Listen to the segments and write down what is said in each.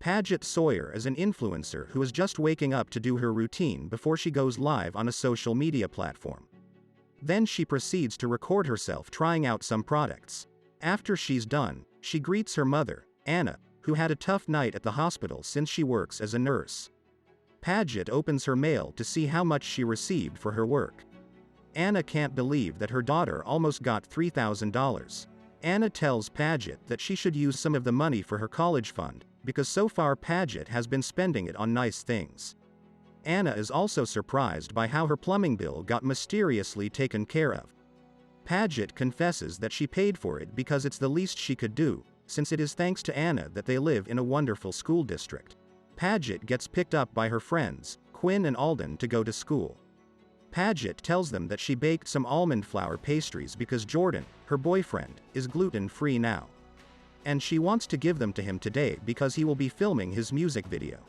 Paget Sawyer is an influencer who is just waking up to do her routine before she goes live on a social media platform. Then she proceeds to record herself trying out some products. After she's done, she greets her mother, Anna, who had a tough night at the hospital since she works as a nurse. Paget opens her mail to see how much she received for her work. Anna can't believe that her daughter almost got $3,000. Anna tells Paget that she should use some of the money for her college fund, because so far Paget has been spending it on nice things. Anna is also surprised by how her plumbing bill got mysteriously taken care of. Paget confesses that she paid for it because it's the least she could do, since it is thanks to Anna that they live in a wonderful school district. Paget gets picked up by her friends, Quinn and Alden, to go to school. Paget tells them that she baked some almond flour pastries because Jordan, her boyfriend, is gluten-free now. And she wants to give them to him today because he will be filming his music video.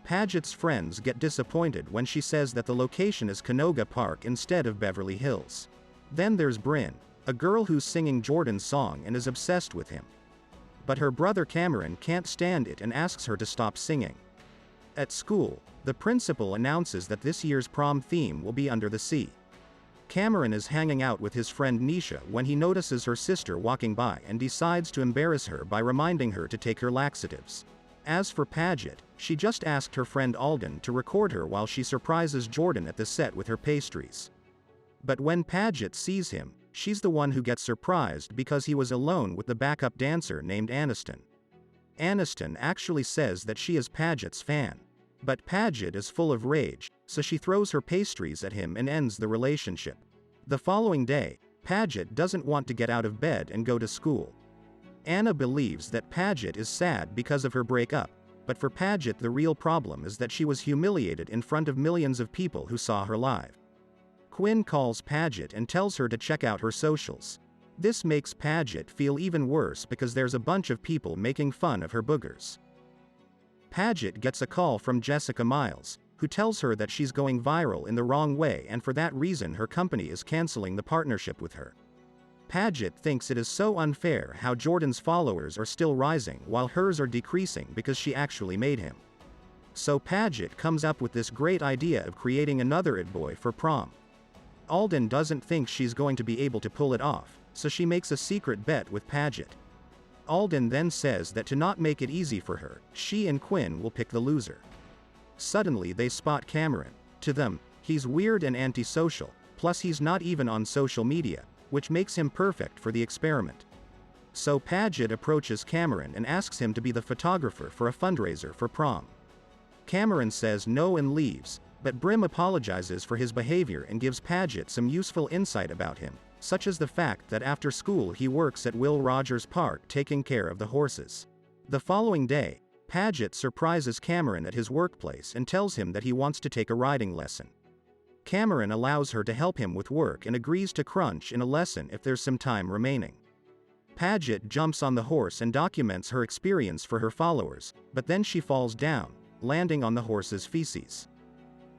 Paget's friends get disappointed when she says that the location is Canoga Park instead of Beverly Hills. Then there's Bryn, a girl who's singing Jordan's song and is obsessed with him. But her brother Cameron can't stand it and asks her to stop singing. At school, the principal announces that this year's prom theme will be Under the Sea. Cameron is hanging out with his friend Nisha when he notices her sister walking by and decides to embarrass her by reminding her to take her laxatives. As for Paget, she just asked her friend Alden to record her while she surprises Jordan at the set with her pastries. But when Paget sees him, she's the one who gets surprised because he was alone with the backup dancer named Aniston. Aniston actually says that she is Paget's fan. But Paget is full of rage, so she throws her pastries at him and ends the relationship. The following day, Paget doesn't want to get out of bed and go to school. Anna believes that Paget is sad because of her breakup, but for Paget the real problem is that she was humiliated in front of millions of people who saw her live. Quinn calls Paget and tells her to check out her socials. This makes Paget feel even worse because there's a bunch of people making fun of her boogers. Paget gets a call from Jessica Miles, who tells her that she's going viral in the wrong way and for that reason her company is canceling the partnership with her. Paget thinks it is so unfair how Jordan's followers are still rising while hers are decreasing because she actually made him. So Paget comes up with this great idea of creating another It Boy for prom. Alden doesn't think she's going to be able to pull it off, so she makes a secret bet with Paget. Alden then says that to not make it easy for her, she and Quinn will pick the loser. Suddenly they spot Cameron. To them, he's weird and antisocial, plus he's not even on social media, which makes him perfect for the experiment. So Paget approaches Cameron and asks him to be the photographer for a fundraiser for prom. Cameron says no and leaves, but Brim apologizes for his behavior and gives Paget some useful insight about him, such as the fact that after school he works at Will Rogers Park taking care of the horses. The following day, Paget surprises Cameron at his workplace and tells him that he wants to take a riding lesson. Cameron allows her to help him with work and agrees to crunch in a lesson if there's some time remaining. Paget jumps on the horse and documents her experience for her followers, but then she falls down, landing on the horse's feces.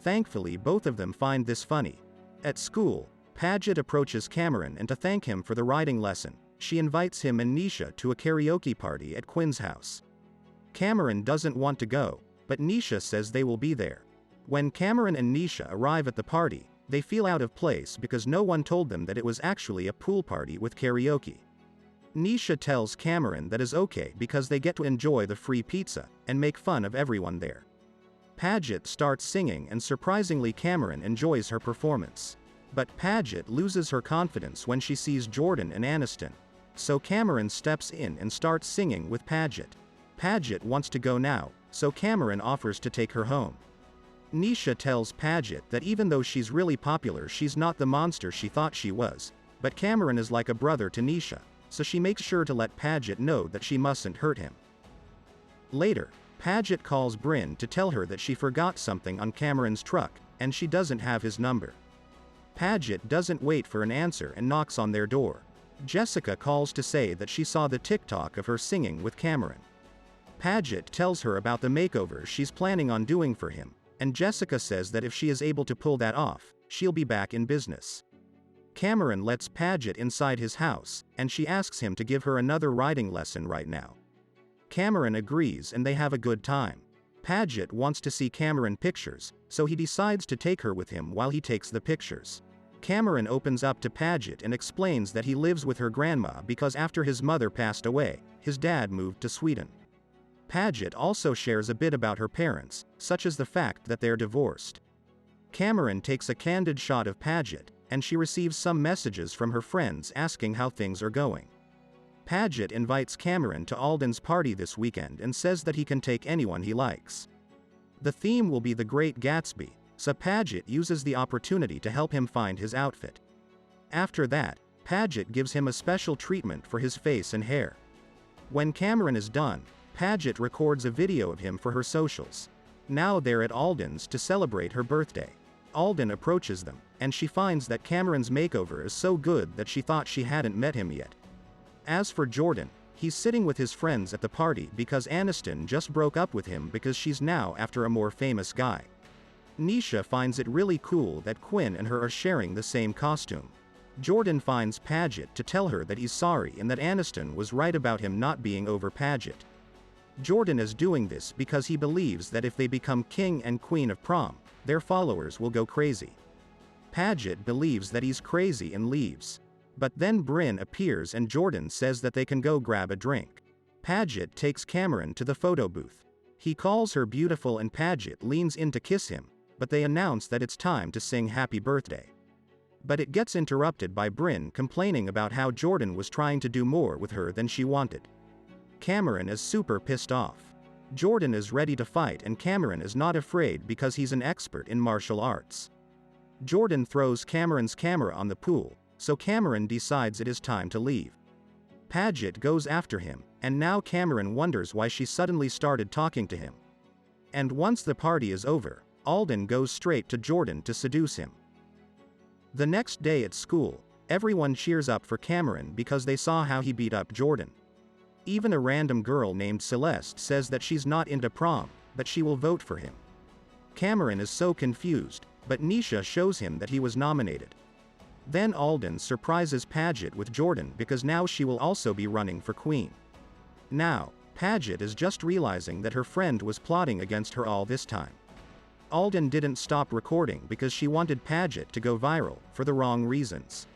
Thankfully both of them find this funny. At school, Paget approaches Cameron and to thank him for the riding lesson, she invites him and Nisha to a karaoke party at Quinn's house. Cameron doesn't want to go, but Nisha says they will be there. When Cameron and Nisha arrive at the party, they feel out of place because no one told them that it was actually a pool party with karaoke. Nisha tells Cameron that is okay because they get to enjoy the free pizza and make fun of everyone there. Paget starts singing and surprisingly Cameron enjoys her performance. But Paget loses her confidence when she sees Jordan and Aniston. So Cameron steps in and starts singing with Paget. Paget wants to go now, so Cameron offers to take her home. Nisha tells Paget that even though she's really popular she's not the monster she thought she was, but Cameron is like a brother to Nisha, so she makes sure to let Paget know that she mustn't hurt him. Later, Paget calls Bryn to tell her that she forgot something on Cameron's truck, and she doesn't have his number. Paget doesn't wait for an answer and knocks on their door. Jessica calls to say that she saw the TikTok of her singing with Cameron. Paget tells her about the makeover she's planning on doing for him, and Jessica says that if she is able to pull that off, she'll be back in business. Cameron lets Paget inside his house, and she asks him to give her another riding lesson right now. Cameron agrees and they have a good time. Paget wants to see Cameron pictures, so he decides to take her with him while he takes the pictures. Cameron opens up to Paget and explains that he lives with her grandma because after his mother passed away, his dad moved to Sweden. Paget also shares a bit about her parents, such as the fact that they're divorced. Cameron takes a candid shot of Paget, and she receives some messages from her friends asking how things are going. Paget invites Cameron to Alden's party this weekend and says that he can take anyone he likes. The theme will be The Great Gatsby, so Paget uses the opportunity to help him find his outfit. After that, Paget gives him a special treatment for his face and hair. When Cameron is done, Paget records a video of him for her socials. Now they're at Alden's to celebrate her birthday. Alden approaches them, and she finds that Cameron's makeover is so good that she thought she hadn't met him yet. As for Jordan, he's sitting with his friends at the party because Aniston just broke up with him because she's now after a more famous guy. Nisha finds it really cool that Quinn and her are sharing the same costume. Jordan finds Paget to tell her that he's sorry and that Aniston was right about him not being over Paget. Jordan is doing this because he believes that if they become king and queen of prom, their followers will go crazy. Paget believes that he's crazy and leaves. But then Bryn appears and Jordan says that they can go grab a drink. Paget takes Cameron to the photo booth. He calls her beautiful and Paget leans in to kiss him, but they announce that it's time to sing happy birthday. But it gets interrupted by Bryn complaining about how Jordan was trying to do more with her than she wanted. Cameron is super pissed off. Jordan is ready to fight and Cameron is not afraid because he's an expert in martial arts. Jordan throws Cameron's camera on the pool, so Cameron decides it is time to leave. Paget goes after him, and now Cameron wonders why she suddenly started talking to him. And once the party is over, Alden goes straight to Jordan to seduce him. The next day at school, everyone cheers up for Cameron because they saw how he beat up Jordan. Even a random girl named Celeste says that she's not into prom, but she will vote for him. Cameron is so confused, but Nisha shows him that he was nominated. Then Alden surprises Paget with Jordan because now she will also be running for queen. Now, Paget is just realizing that her friend was plotting against her all this time. Alden didn't stop recording because she wanted Paget to go viral, for the wrong reasons.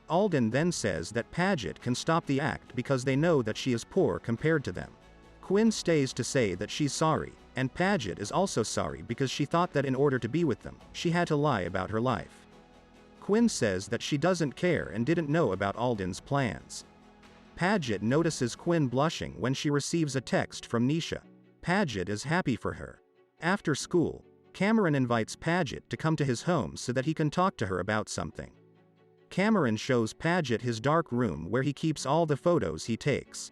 Alden then says that Paget can stop the act because they know that she is poor compared to them. Quinn stays to say that she's sorry, and Paget is also sorry because she thought that in order to be with them, she had to lie about her life. Quinn says that she doesn't care and didn't know about Alden's plans. Paget notices Quinn blushing when she receives a text from Nisha. Paget is happy for her. After school, Cameron invites Paget to come to his home so that he can talk to her about something. Cameron shows Paget his dark room where he keeps all the photos he takes.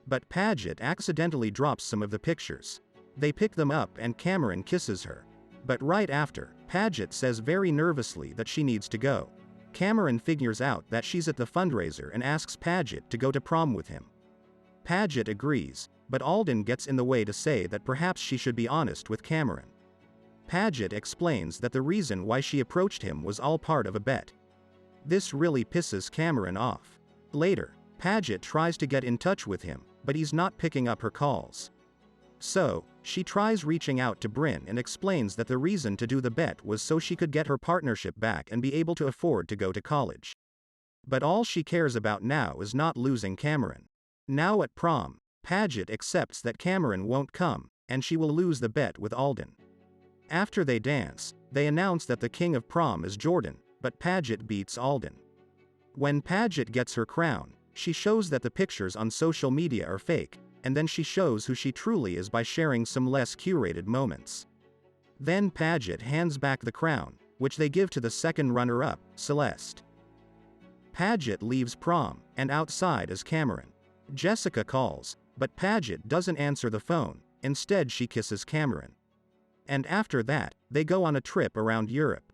But Paget accidentally drops some of the pictures. They pick them up and Cameron kisses her. But right after, Paget says very nervously that she needs to go. Cameron figures out that she's at the fundraiser and asks Paget to go to prom with him. Paget agrees, but Alden gets in the way to say that perhaps she should be honest with Cameron. Paget explains that the reason why she approached him was all part of a bet. This really pisses Cameron off. Later, Paget tries to get in touch with him, but he's not picking up her calls. So, she tries reaching out to Bryn and explains that the reason to do the bet was so she could get her partnership back and be able to afford to go to college. But all she cares about now is not losing Cameron. Now at prom, Paget accepts that Cameron won't come, and she will lose the bet with Alden. After they dance, they announce that the king of prom is Jordan, but Paget beats Alden. When Paget gets her crown, she shows that the pictures on social media are fake, and then she shows who she truly is by sharing some less curated moments. Then Paget hands back the crown, which they give to the second runner-up, Celeste. Paget leaves prom, and outside is Cameron. Jessica calls, but Paget doesn't answer the phone, instead she kisses Cameron. And after that, they go on a trip around Europe.